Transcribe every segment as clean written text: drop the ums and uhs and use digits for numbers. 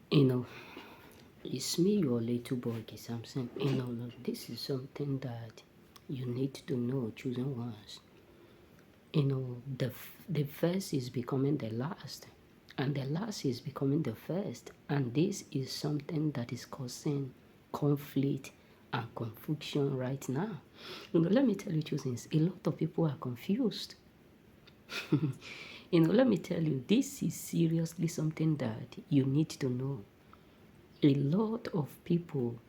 You know, it's me, your little boy, Samson. Look, this is something that you need to know, choosing ones. The first is becoming the last, and the last is becoming the first. And this is something that is causing conflict and confusion right now. Let me tell you two things. A lot of people are confused. Let me tell you, this is seriously something that you need to know. A lot of people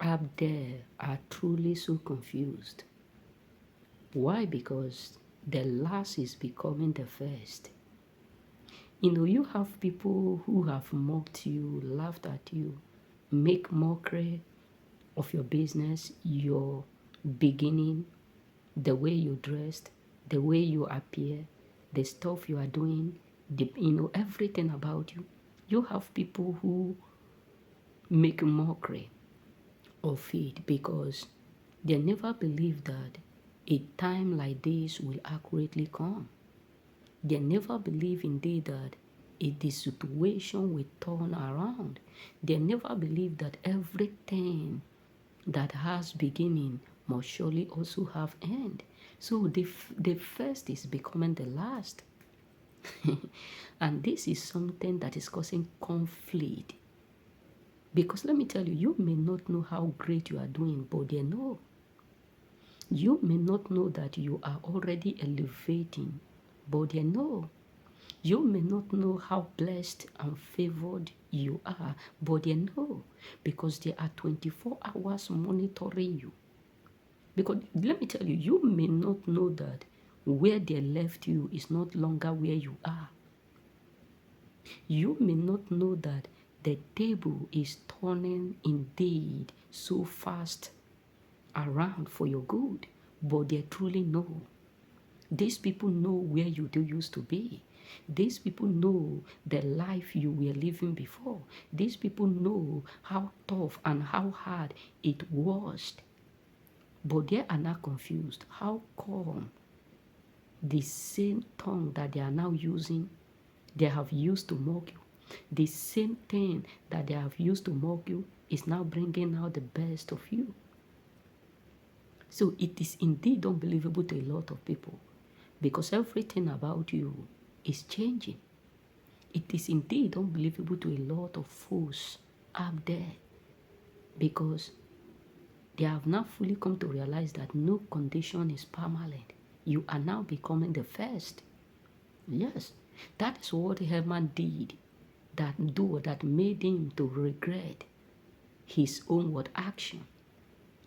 up there are truly so confused. Why? Because the last is becoming the first. You have people who have mocked you, laughed at you, make mockery of your business, your beginning, the way you dressed, the way you appear, the stuff you are doing, everything about you. You have people who make mockery of it because they never believe that a time like this will accurately come. They never believe indeed that the situation will turn around. They never believe that everything that has beginning must surely also have end. So the first is becoming the last. And this is something that is causing conflict. Because let me tell you, you may not know how great you are doing, but they know. You may not know that you are already elevating, but they know. You may not know how blessed and favored you are, but they know because they are 24 hours monitoring you. Because let me tell you, you may not know that where they left you is not longer where you are. You may not know that the table is turning indeed so fast around for your good, but they truly know. These people know where you do used to be. These people know the life you were living before. These people know how tough and how hard it was. But they are not confused. How come the same tongue that they are now using, they have used to mock you? The same thing that they have used to mock you is now bringing out the best of you. So it is indeed unbelievable to a lot of people because everything about you is changing. It is indeed unbelievable to a lot of fools out there because they have now fully come to realize that no condition is permanent. You are now becoming the first. Yes, that is what Haman did that made him to regret his own action.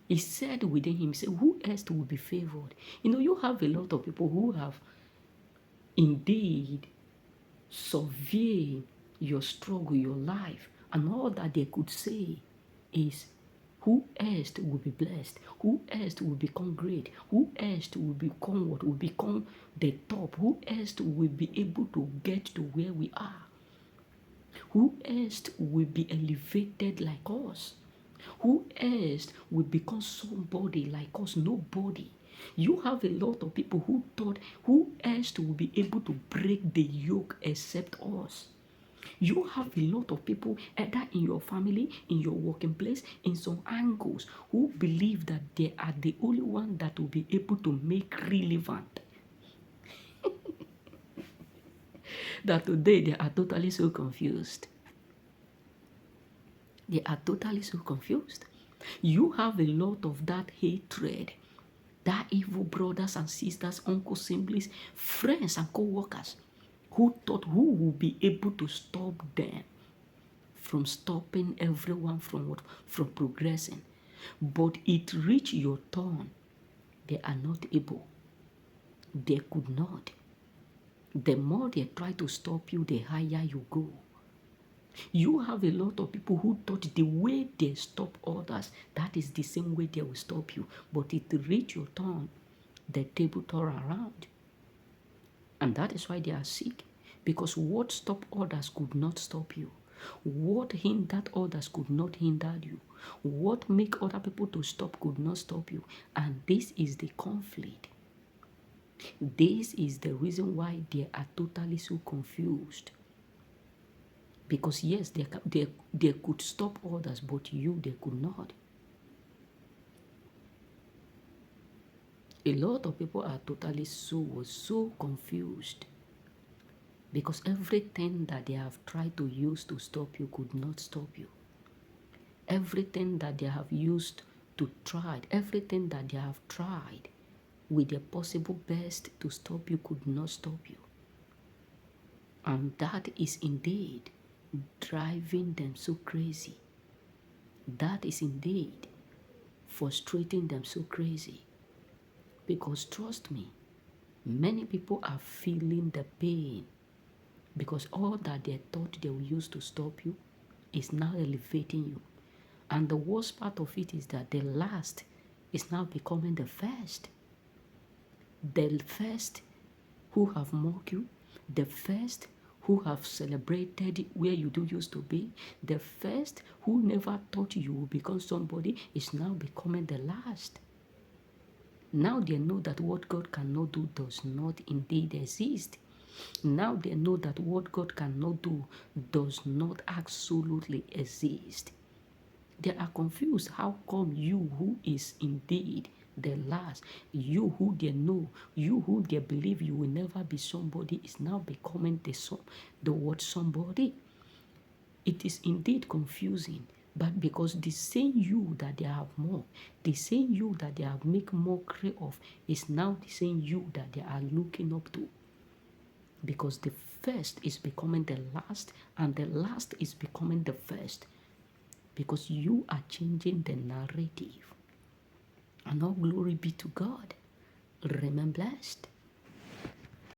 He said within him, say, who else will be favored? You have a lot of people who have indeed surveyed your struggle, your life, and all that they could say is, who else will be blessed? Who else will become great? Who else will become what? Will become the top? Who else will be able to get to where we are? Who else will be elevated like us? Who else will become somebody like us? Nobody. You have a lot of people who thought, who else will be able to break the yoke except us? You have a lot of people, either in your family, in your working place, in some angles, who believe that they are the only one that will be able to make relevant. That today they are totally so confused. They are totally so confused. You have a lot of that hatred, that evil brothers and sisters, uncles, siblings, friends and co-workers who thought who will be able to stop them from stopping everyone from from progressing. But it reached your turn. They are not able. They could not. The more they try to stop you, the higher you go. You have a lot of people who thought the way they stop others, that is the same way they will stop you. But it reached your turn, the table turned around. And that is why they are sick. Because what stopped others could not stop you. What hindered others could not hinder you. What make other people to stop could not stop you. And this is the conflict. This is the reason why they are totally so confused. Because yes, they could stop others, but you, they could not. A lot of people are totally so confused because everything that they have tried to use to stop you could not stop you. Everything that they have used to try, everything that they have tried with their possible best to stop you could not stop you. And that is indeed driving them so crazy. That is indeed frustrating them so crazy. Because trust me, many people are feeling the pain because all that they thought they would use to stop you is now elevating you. And the worst part of it is that the last is now becoming the first. The first who have mocked you, the first who have celebrated where you do used to be, the first who never thought you would become somebody is now becoming the last. Now they know that what God cannot do does not indeed exist. Now they know that what God cannot do does not absolutely exist. They are confused. How come you who is indeed the last, you who they know, you who they believe you will never be somebody is now becoming the word somebody? It is indeed confusing, but because the same you that they have mocked, the same you that they have make mockery of is now the same you that they are looking up to. Because the first is becoming the last and the last is becoming the first. Because you are changing the narrative. And all glory be to God. Remain blessed.